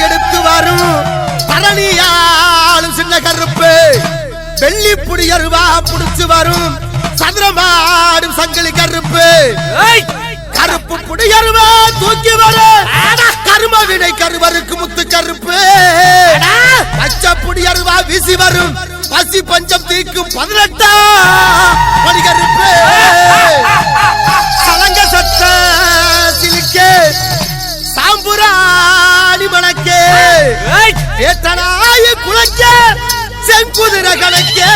எடுத்து வரும் பரணியாலும் சின்ன கருப்பு வெள்ளி புடியருவா புடிச்சு வரும் சதுரமாடும் சங்கிலி கருப்பு கருப்பு புடியருவா தூக்கி வரும் கரும வினை கருவருக்கு முத்து கருப்பு பச்சை புடியருவா வீசி வரும் பசி பஞ்சம் தீக்கும் 18ஆம் படி கருப்பு சலங்க சத்த சிலிக்கே சாம்புராணி மணக்கே ஏத்தனாய குலக்கே செங்குதிர கணக்கே